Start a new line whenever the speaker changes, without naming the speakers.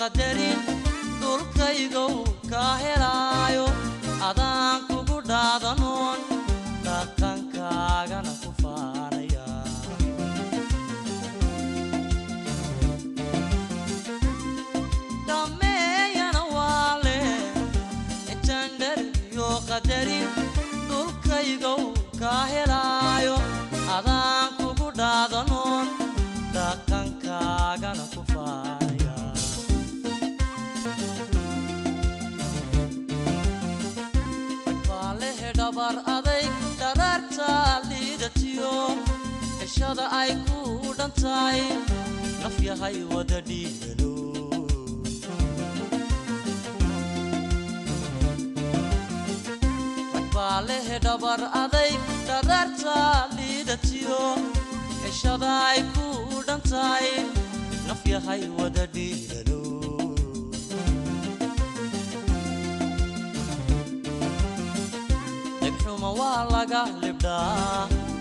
qadarin dhulkaygow ka helaayo adaan kugu dhaadanoon dhaqankaagana ku faanaya dhameeyana waale intandar iyo qadarin dhulkaygow ka helaayo adaan kugu dhaadanoon dhaqankaagana ku faanaya baalehe dhabar aday daraarta liidatiyo cishada ay ku dhantahay naf yahay wada dhiigano baalehe dhabar aday daraarta liidatiyo cishada ay ku dhantahay naf yahay wada dhiigano dhegxuma waa laga libdhaa